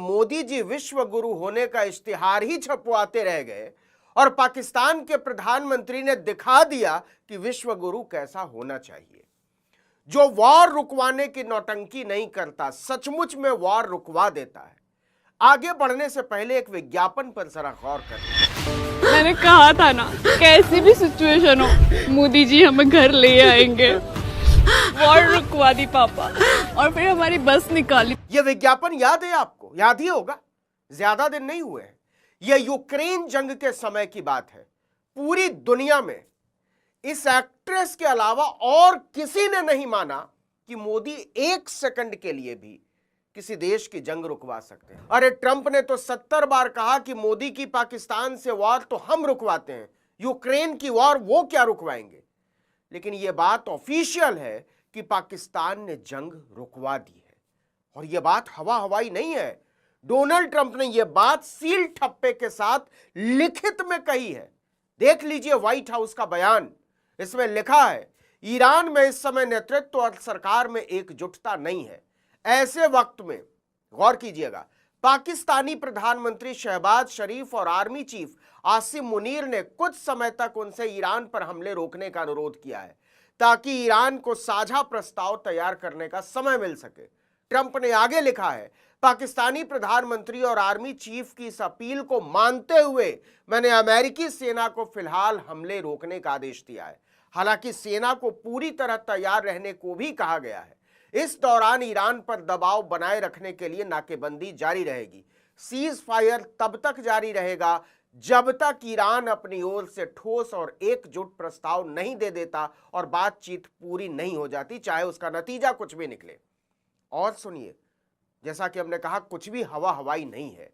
मोदी जी विश्व गुरु होने का इश्तिहार ही छपवाते रह गए और पाकिस्तान के प्रधानमंत्री ने दिखा दिया कि विश्व गुरु कैसा होना चाहिए। जो वॉर रुकवाने की नौटंकी नहीं करता, सचमुच में वॉर रुकवा देता है। आगे बढ़ने से पहले एक विज्ञापन पर जरा गौर करें। मैंने कहा था ना, कैसी भी सिचुएशन हो मोदी जी हमें घर ले आएंगे। वॉर रुकवा दी पापा और फिर हमारी बस निकाली। यह विज्ञापन याद है आपको? याद ही होगा, ज्यादा दिन नहीं हुए हैं। यह यूक्रेन जंग के समय की बात है। पूरी दुनिया में इस एक्ट्रेस के अलावा और किसी ने नहीं माना कि मोदी एक सेकंड के लिए भी किसी देश की जंग रुकवा सकते हैं। अरे ट्रंप ने तो 70 बार कहा कि मोदी की पाकिस्तान से वॉर तो हम रुकवाते हैं, यूक्रेन की वॉर वो क्या रुकवाएंगे। लेकिन यह बात ऑफिशियल है कि पाकिस्तान ने जंग रुकवा दी है। और यह बात हवा हवाई नहीं है। डोनाल्ड ट्रंप ने यह बात सील ठप्पे के साथ लिखित में कही है। देख लीजिए व्हाइट हाउस का बयान। इसमें लिखा है, ईरान में इस समय नेतृत्व और सरकार में एकजुटता नहीं है। ऐसे वक्त में गौर कीजिएगा, पाकिस्तानी प्रधानमंत्री शहबाज शरीफ और आर्मी चीफ आसिम मुनीर ने कुछ समय तक उनसे ईरान पर हमले रोकने का अनुरोध किया है ताकि ईरान को साझा प्रस्ताव तैयार करने का समय मिल सके। ट्रंप ने आगे लिखा है, पाकिस्तानी प्रधानमंत्री और आर्मी चीफ की इस अपील को मानते हुए मैंने अमेरिकी सेना को फिलहाल हमले रोकने का आदेश दिया है। हालांकि सेना को पूरी तरह तैयार रहने को भी कहा गया है। इस दौरान ईरान पर दबाव बनाए रखने के लिए नाकेबंदी जारी रहेगी। सीज फायर तब तक जारी रहेगा जब तक ईरान अपनी ओर से ठोस और एकजुट प्रस्ताव नहीं दे देता और बातचीत पूरी नहीं हो जाती, चाहे उसका नतीजा कुछ भी निकले। और सुनिए, जैसा कि हमने कहा, कुछ भी हवा हवाई नहीं है।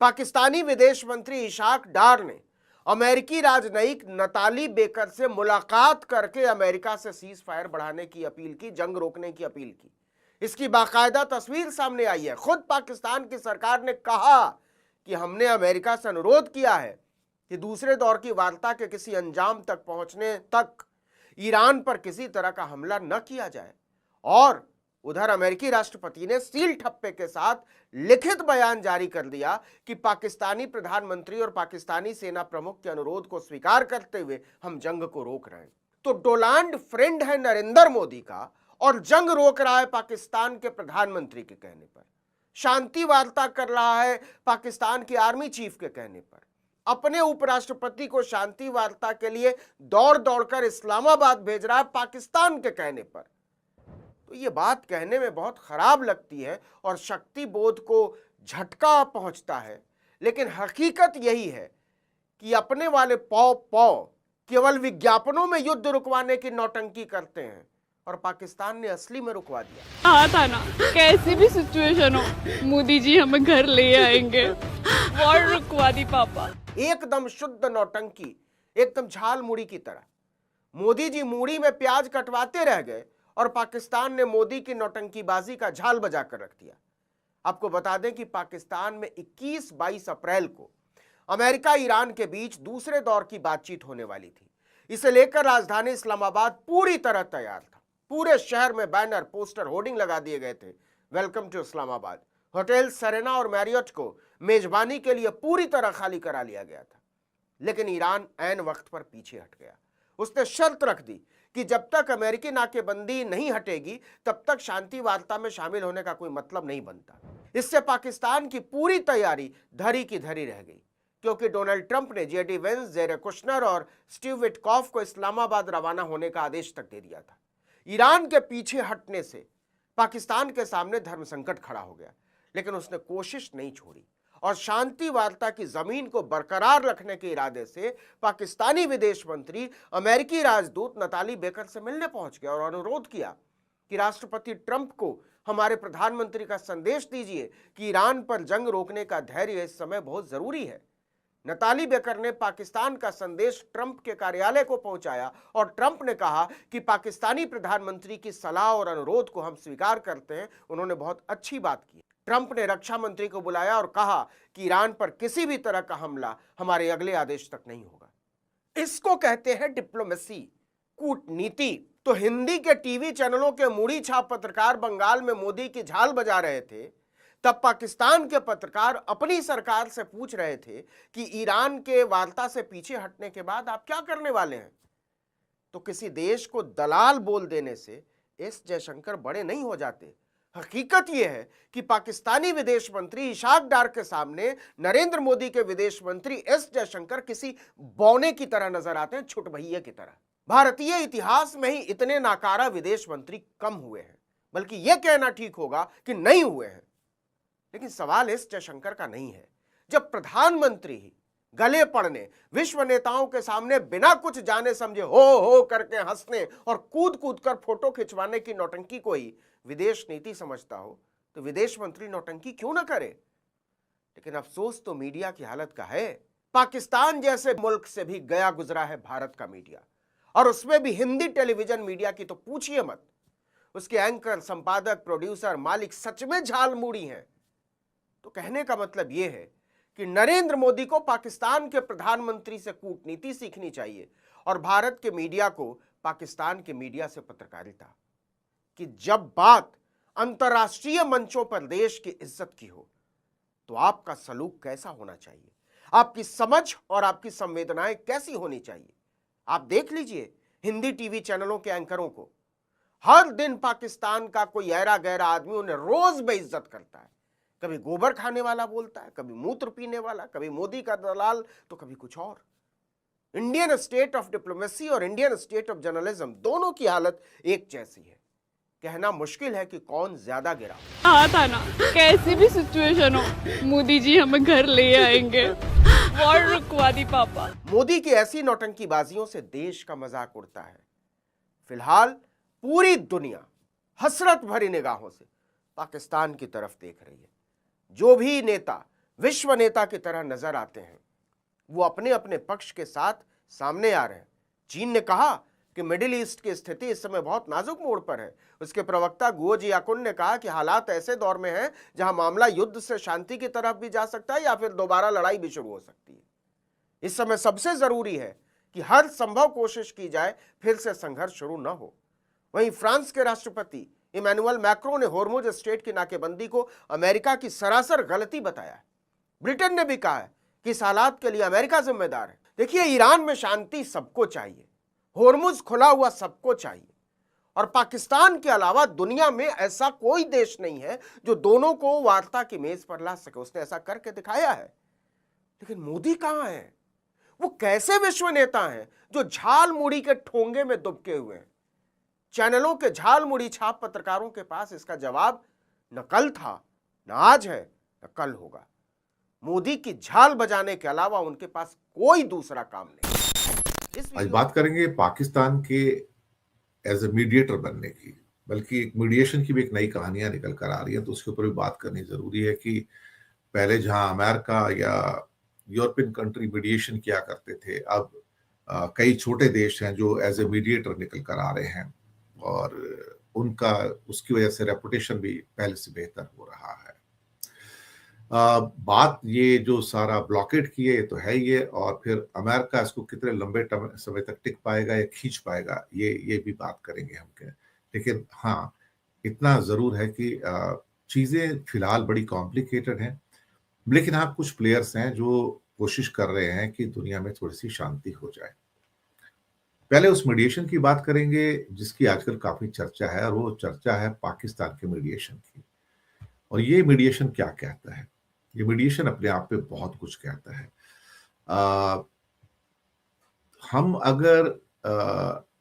पाकिस्तानी विदेश मंत्री इशाक डार ने अमेरिकी राजनयिक नताली बेकर से मुलाकात करके अमेरिका से सीज फायर बढ़ाने की अपील की, जंग रोकने की अपील की। इसकी बाकायदा तस्वीर सामने आई है। खुद पाकिस्तान की सरकार ने कहा कि हमने अमेरिका से अनुरोध किया है कि दूसरे दौर की वार्ता के किसी अंजाम तक पहुंचने तक ईरान पर किसी तरह का हमला न किया जाए। और उधर अमेरिकी राष्ट्रपति ने सील ठप्पे के साथ लिखित बयान जारी कर दिया कि पाकिस्तानी प्रधानमंत्री और पाकिस्तानी सेना प्रमुख के अनुरोध को स्वीकार करते हुए हम जंग को रोक रहे हैं। तो डोनाल्ड फ्रेंड है नरेंद्र मोदी का और जंग रोक रहा है पाकिस्तान के प्रधानमंत्री के कहने पर। शांति वार्ता कर रहा है पाकिस्तान के आर्मी चीफ के कहने पर। अपने उपराष्ट्रपति को शांति वार्ता के लिए दौड़ दौड़कर इस्लामाबाद भेज रहा है पाकिस्तान के कहने पर। तो ये बात कहने में बहुत खराब लगती है और शक्ति बोध को झटका पहुंचता है। लेकिन हकीकत यही है कि अपने वाले पौ केवल विज्ञापनों में युद्ध रुकवाने की नौटंकी करते हैं और पाकिस्तान ने असली में रुकवा दिया। कहा था ना, कैसी भी सिचुएशन हो मोदी जी हमें घर ले आएंगे। वॉर रुकवा दी पापा। एकदम शुद्ध नौटंकी, एकदम झाल मुड़ी की तरह। मोदी जी मूड़ी में प्याज कटवाते रह गए और पाकिस्तान ने मोदी की नौटंकीबाजी का झाल बजा कर रख दिया। आपको बता दें कि पाकिस्तान में 21-22 अप्रैल को अमेरिका ईरान के बीच दूसरे दौर की बातचीत होने वाली थी। इसे लेकर राजधानी इस्लामाबाद पूरी तरह तैयार था। पूरे शहर में बैनर, पोस्टर, होर्डिंग लगा दिए गए थे, welcome to Islamabad. Hotel Serena और मैरियट को मेजबानी के लिए पूरी तरह खाली करा लिया गया था। लेकिन ईरान ऐन वक्त पर पीछे हट गया। उसने शर्त रख दी कि जब तक अमेरिकी नाकेबंदी नहीं हटेगी तब तक शांति वार्ता में शामिल होने का कोई मतलब नहीं बनता। इससे पाकिस्तान की पूरी तैयारी धरी की धरी रह गई, क्योंकि डोनाल्ड ट्रंप ने जेडी वेंस, जेरेड कुशनर और स्टीव विटकॉफ को इस्लामाबाद रवाना होने का आदेश तक दे दिया था। ईरान के पीछे हटने से पाकिस्तान के सामने धर्म संकट खड़ा हो गया, लेकिन उसने कोशिश नहीं छोड़ी और शांति वार्ता की जमीन को बरकरार रखने के इरादे से पाकिस्तानी विदेश मंत्री अमेरिकी राजदूत नताली बेकर से मिलने पहुंच गया और अनुरोध किया कि राष्ट्रपति ट्रंप को हमारे प्रधानमंत्री का संदेश दीजिए कि ईरान पर जंग रोकने का धैर्य इस समय बहुत जरूरी है। नताली बेकर ने पाकिस्तान का संदेश ट्रंप के कार्यालय को पहुंचाया और ट्रंप ने कहा कि पाकिस्तानी प्रधानमंत्री की सलाह और अनुरोध को हम स्वीकार करते हैं, उन्होंने बहुत अच्छी बात की। ट्रंप ने रक्षा मंत्री को बुलाया और कहा कि ईरान पर किसी भी तरह का हमला हमारे अगले आदेश तक नहीं होगा। इसको कहते हैं डिप्लोमेसी, कूटनीति। तो हिंदी के टीवी चैनलों के मूड़ी छाप पत्रकार बंगाल में मोदी की झाल बजा रहे थे, तब पाकिस्तान के पत्रकार अपनी सरकार से पूछ रहे थे कि ईरान के वार्ता से पीछे हटने के बाद आप क्या करने वाले हैं। तो किसी देश को दलाल बोल देने से एस जयशंकर बड़े नहीं हो जाते। हकीकत यह है कि पाकिस्तानी विदेश मंत्री इशाक डार के सामने नरेंद्र मोदी के विदेश मंत्री एस जयशंकर किसी बौने की तरह नजर आते हैं, छुट भैये की तरह। भारतीय इतिहास में ही इतने नाकारा विदेश मंत्री कम हुए हैं, बल्कि यह कहना ठीक होगा कि नहीं हुए हैं। लेकिन सवाल एस जयशंकर का नहीं है। जब प्रधानमंत्री ही गले पड़ने, विश्व नेताओं के सामने बिना कुछ जाने समझे हो करके हंसने और कूद कूद कर फोटो खिंचवाने की नौटंकी को ही विदेश नीति समझता हो, तो विदेश मंत्री नौटंकी क्यों ना करे। लेकिन अफसोस तो मीडिया की हालत का है। पाकिस्तान जैसे मुल्क से भी गया गुजरा है भारत का मीडिया, और उसमें भी हिंदी टेलीविजन मीडिया की तो पूछिए मत। उसके एंकर, संपादक, प्रोड्यूसर, मालिक सच में झालमुड़ी हैं। तो कहने का मतलब यह है कि नरेंद्र मोदी को पाकिस्तान के प्रधानमंत्री से कूटनीति सीखनी चाहिए और भारत के मीडिया को पाकिस्तान के मीडिया से पत्रकारिता। कि जब बात अंतर्राष्ट्रीय मंचों पर देश की इज्जत की हो तो आपका सलूक कैसा होना चाहिए, आपकी समझ और आपकी संवेदनाएं कैसी होनी चाहिए। आप देख लीजिए हिंदी टीवी चैनलों के एंकरों को, हर दिन पाकिस्तान का कोई ऐरा गैरा आदमी उन्हें रोज बेइज्जत करता है। कभी गोबर खाने वाला बोलता है, कभी मूत्र पीने वाला, कभी मोदी का दलाल, तो कभी कुछ और। इंडियन स्टेट ऑफ डिप्लोमेसी और इंडियन स्टेट ऑफ जर्नलिज्म दोनों की हालत एक जैसी है। कहना मुश्किल है कि कौन ज्यादा गिरा। कहा था ना, कैसी भी सिचुएशन हो मोदी जी हमें घर ले आएंगे। वॉर रुकवा दी पापा। मोदी की ऐसी नौटंकीबाजियों से देश का मजाक उड़ता है। फिलहाल पूरी दुनिया हसरत भरी निगाहों से पाकिस्तान की तरफ देख रही है। जो भी नेता विश्व नेता की तरह नजर आते हैं वो अपने अपने पक्ष के साथ सामने आ रहे हैं। चीन ने कहा कि मिडिल ईस्ट की स्थिति इस समय बहुत नाजुक मोड़ पर है। उसके प्रवक्ता गुओ जियाकुन ने कहा कि हालात ऐसे दौर में हैं जहां मामला युद्ध से शांति की तरफ भी जा सकता है या फिर दोबारा लड़ाई भी शुरू हो सकती है। इस समय सबसे जरूरी है कि हर संभव कोशिश की जाए फिर से संघर्ष शुरू न हो। वहीं फ्रांस के राष्ट्रपति इमैनुअल मैक्रो ने होर्मुज स्ट्रेट की नाकेबंदी को अमेरिका की सरासर गलती बताया है। ब्रिटेन ने भी कहा है कि इस हालात के लिए अमेरिका जिम्मेदार है। देखिए, ईरान में शांति सबको चाहिए, होर्मुज खुला हुआ सबको चाहिए, और पाकिस्तान के अलावा दुनिया में ऐसा कोई देश नहीं है जो दोनों को वार्ता की मेज पर ला सके। उसने ऐसा करके दिखाया है। लेकिन मोदी कहां है? वो कैसे विश्व नेता हैं जो झाल मुड़ी के ठोंगे में दुबके हुए हैं? चैनलों के झाल मुड़ी छाप पत्रकारों के पास इसका जवाब न कल था, न आज है, न कल होगा। मोदी की झाल बजाने के अलावा उनके पास कोई दूसरा काम नहीं। आज बात करेंगे पाकिस्तान के एज ए मीडिएटर बनने की, बल्कि एक मीडिएशन की भी एक नई कहानियां निकल कर आ रही है, तो उसके ऊपर भी बात करनी जरूरी है कि पहले जहां अमेरिका या यूरोपियन कंट्री मीडिएशन किया करते थे, अब कई छोटे देश हैं जो एज ए मीडिएटर निकल कर आ रहे हैं और उनका उसकी वजह से रेपुटेशन भी पहले से बेहतर हो रहा है। बात ये जो सारा ब्लॉकेट किए ये तो है ही है, और फिर अमेरिका इसको कितने लंबे समय तक टिक पाएगा या खींच पाएगा ये भी बात करेंगे हम के। लेकिन हाँ, इतना जरूर है कि चीजें फिलहाल बड़ी कॉम्प्लिकेटेड हैं, लेकिन हाँ कुछ प्लेयर्स हैं जो कोशिश कर रहे हैं कि दुनिया में थोड़ी सी शांति हो जाए। पहले उस मीडिएशन की बात करेंगे जिसकी आजकल काफी चर्चा है, और वो चर्चा है पाकिस्तान के मीडिएशन की। और ये मीडिएशन क्या कहता है? ये मीडिएशन अपने आप पे बहुत कुछ कहता है। हम अगर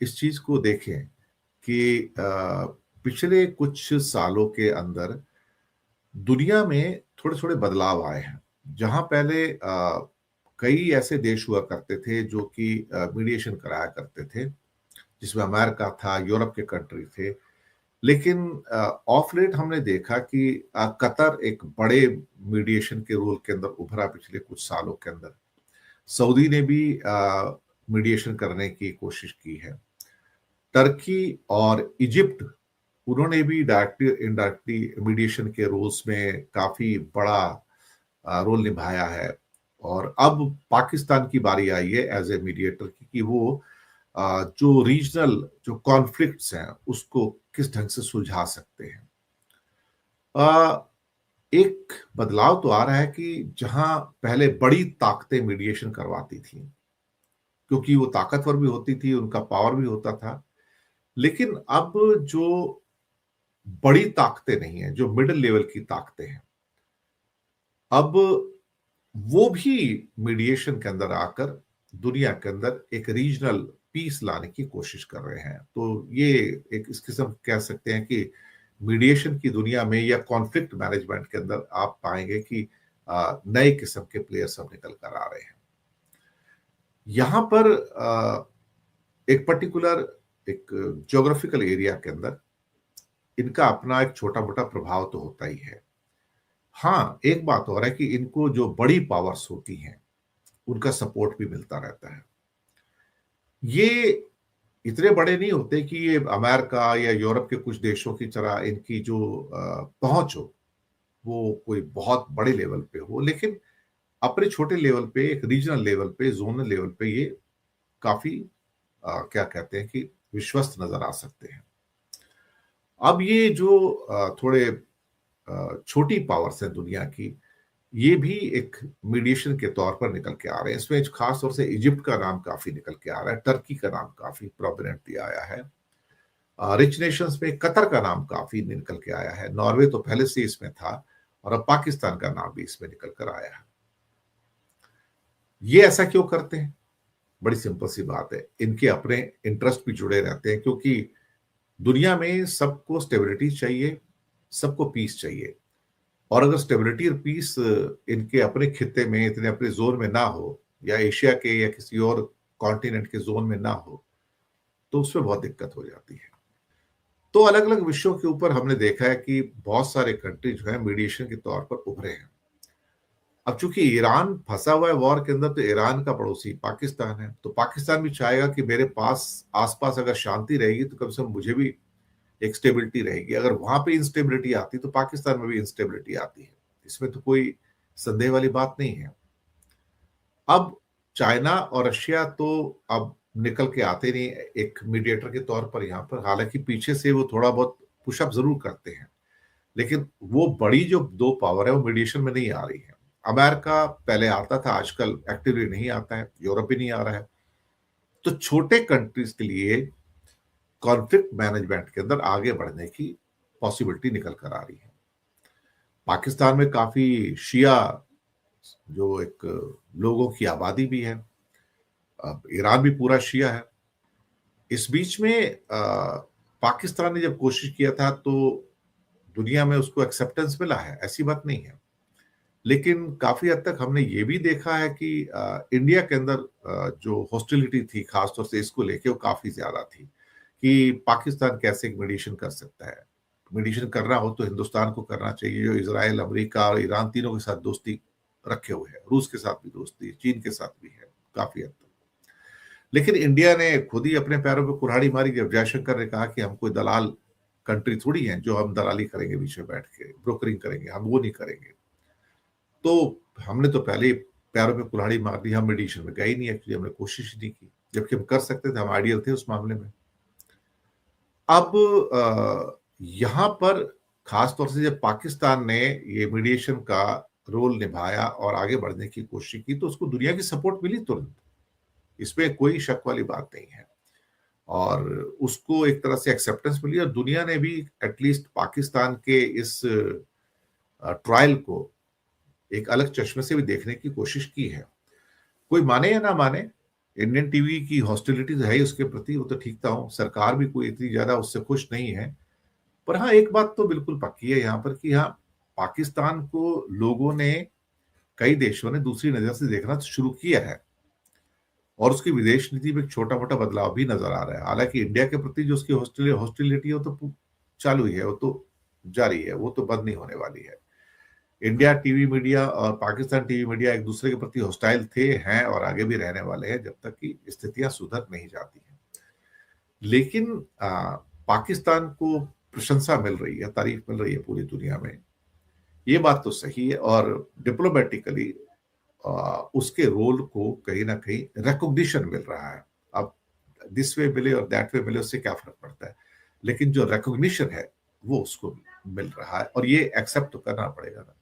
इस चीज को देखें कि पिछले कुछ सालों के अंदर दुनिया में थोड़े थोड़े बदलाव आए हैं। जहां पहले कई ऐसे देश हुआ करते थे जो कि मीडिएशन कराया करते थे, जिसमें अमेरिका था, यूरोप के कंट्री थे, लेकिन ऑफ लेट हमने देखा कि कतर एक बड़े मीडिएशन के रोल के अंदर उभरा पिछले कुछ सालों के अंदर। सऊदी ने भी मीडिएशन करने की कोशिश की है। टर्की और इजिप्ट, उन्होंने भी डायरेक्टली इनडायरेक्टली मीडिएशन के रोल्स में काफी बड़ा रोल निभाया है। और अब पाकिस्तान की बारी आई है एज ए मीडिएटर की कि वो जो रीजनल जो कॉन्फ्लिक्ट्स हैं उसको किस ढंग से सुलझा सकते हैं। एक बदलाव तो आ रहा है कि जहां पहले बड़ी ताकतें मीडिएशन करवाती थी, क्योंकि वो ताकतवर भी होती थी, उनका पावर भी होता था, लेकिन अब जो बड़ी ताकतें नहीं है, जो मिडिल लेवल की ताकतें हैं, अब वो भी मीडिएशन के अंदर आकर दुनिया के अंदर एक रीजनल पीस लाने की कोशिश कर रहे हैं। तो ये एक इस किस्म कह सकते हैं कि मीडिएशन की दुनिया में या कॉन्फ्लिक्ट मैनेजमेंट के अंदर आप पाएंगे कि नए किस्म के प्लेयर्स अब निकल कर आ रहे हैं। यहां पर एक पर्टिकुलर एक ज्योग्राफिकल एरिया के अंदर इनका अपना एक छोटा मोटा प्रभाव तो होता ही है। हाँ, एक बात और है कि इनको जो बड़ी पावर्स होती हैं उनका सपोर्ट भी मिलता रहता है। ये इतने बड़े नहीं होते कि ये अमेरिका या यूरोप के कुछ देशों की तरह इनकी जो पहुंच हो वो कोई बहुत बड़े लेवल पे हो, लेकिन अपने छोटे लेवल पे, एक रीजनल लेवल पे, जोनल लेवल पे ये काफी क्या कहते हैं कि विश्वस्त नजर आ सकते हैं। अब ये जो थोड़े छोटी पावर्स हैं दुनिया की, ये भी एक मीडिएशन के तौर पर निकल के आ रहे हैं। इसमें खास तौर से इजिप्ट का नाम काफी निकल के आ रहा है, टर्की का नाम काफी प्रोमिनेंटली आया है, रिच नेशंस में कतर का नाम काफी निकल के आया है, नॉर्वे तो पहले से इसमें था, और अब पाकिस्तान का नाम भी इसमें निकल कर आया है। ये ऐसा क्यों करते हैं? बड़ी सिंपल सी बात है, इनके अपने इंटरेस्ट भी जुड़े रहते हैं, क्योंकि दुनिया में सबको स्टेबिलिटी चाहिए, सबको पीस चाहिए, और अगर स्टेबिलिटी और पीस इनके अपने खित्ते में, इतने अपने जोन में ना हो, या एशिया के या किसी और कॉन्टिनेंट के जोन में ना हो, तो उसमें बहुत दिक्कत हो जाती है। तो अलग अलग विषयों के ऊपर हमने देखा है कि बहुत सारे कंट्री जो है मीडिएशन के तौर पर उभरे हैं। अब चूंकि ईरान फंसा हुआ है वॉर के अंदर, तो ईरान का पड़ोसी पाकिस्तान है, तो पाकिस्तान भी चाहेगा कि मेरे पास आसपास अगर शांति रहेगी तो कम से कम मुझे भी एक स्टेबिलिटी रहेगी। अगर वहां पे इंस्टेबिलिटी आती तो पाकिस्तान में भी इंस्टेबिलिटी आती है, इसमें तो कोई संदेह वाली बात नहीं है। अब चाइना और रशिया तो अब निकल के आते नहीं एक मीडिएटर के तौर पर यहाँ पर, हालांकि पीछे से वो थोड़ा बहुत पुशअप जरूर करते हैं, लेकिन वो बड़ी जो दो पावर है वो मीडिएशन में नहीं आ रही है। अमेरिका पहले आता था, आजकल एक्टिवली नहीं आता है, यूरोप भी नहीं आ रहा है। तो छोटे कंट्रीज के लिए कॉन्फ्लिक्ट मैनेजमेंट के अंदर आगे बढ़ने की पॉसिबिलिटी निकल कर आ रही है। पाकिस्तान में काफी शिया जो एक लोगों की आबादी भी है, अब ईरान भी पूरा शिया है। इस बीच में पाकिस्तान ने जब कोशिश किया था तो दुनिया में उसको एक्सेप्टेंस मिला है, ऐसी बात नहीं है, लेकिन काफी हद तक हमने ये भी देखा है कि इंडिया के अंदर जो हॉस्टिलिटी थी खासतौर से इसको लेके वो काफी ज्यादा थी कि पाकिस्तान कैसे मीडिएशन कर सकता है। मीडिएशन करना हो तो हिंदुस्तान को करना चाहिए, जो इजराइल, अमेरिका और ईरान तीनों के साथ दोस्ती रखे हुए है, रूस के साथ भी दोस्ती, चीन के साथ भी है काफी हद तक। लेकिन इंडिया ने खुद ही अपने पैरों पे कुल्हाड़ी मारी जब जयशंकर ने कहा कि हम कोई दलाल कंट्री थोड़ी है जो हम दलाली करेंगे, बीच में बैठ के ब्रोकरिंग करेंगे, हम वो नहीं करेंगे। तो हमने तो पहले पैरों पे कुल्हाड़ी मार दी, हम मीडिएशन में गए ही नहीं, एक्चुअली हमने कोशिश ही नहीं की, जबकि हम कर सकते थे, हम आइडियल थे उस मामले में। अब यहां पर खास तौर से जब पाकिस्तान ने ये मीडिएशन का रोल निभाया और आगे बढ़ने की कोशिश की तो उसको दुनिया की सपोर्ट मिली तुरंत, इसमें कोई शक वाली बात नहीं है, और उसको एक तरह से एक्सेप्टेंस मिली, और दुनिया ने भी एटलीस्ट पाकिस्तान के इस ट्रायल को एक अलग चश्मे से भी देखने की कोशिश की है। कोई माने या ना माने, इंडियन टीवी की हॉस्टिलिटी तो है ही उसके प्रति, वो तो ठीक था, सरकार भी कोई इतनी ज्यादा उससे खुश नहीं है। पर हाँ, एक बात तो बिल्कुल पक्की है यहाँ पर कि हाँ, पाकिस्तान को लोगों ने, कई देशों ने दूसरी नजर से देखना शुरू किया है, और उसकी विदेश नीति में एक छोटा मोटा बदलाव भी नजर आ रहा है। हालांकि इंडिया के प्रति जो उसकी हॉस्टिलिटी है वो तो चालू ही है, वो तो जारी है, वो तो बंद नहीं होने वाली है। इंडिया टीवी मीडिया और पाकिस्तान टीवी मीडिया एक दूसरे के प्रति हॉस्टाइल थे, हैं, और आगे भी रहने वाले हैं जब तक कि स्थितियां सुधर नहीं जाती हैं। लेकिन पाकिस्तान को प्रशंसा मिल रही है, तारीफ मिल रही है पूरी दुनिया में, ये बात तो सही है, और डिप्लोमेटिकली उसके रोल को कहीं ना कहीं रिकॉग्निशन मिल रहा है। अब दिस वे मिले और दैट वे मिले, उससे क्या फर्क पड़ता है, लेकिन जो रिकॉग्निशन है वो उसको मिल रहा है, और ये एक्सेप्ट तो करना पड़ेगा ना।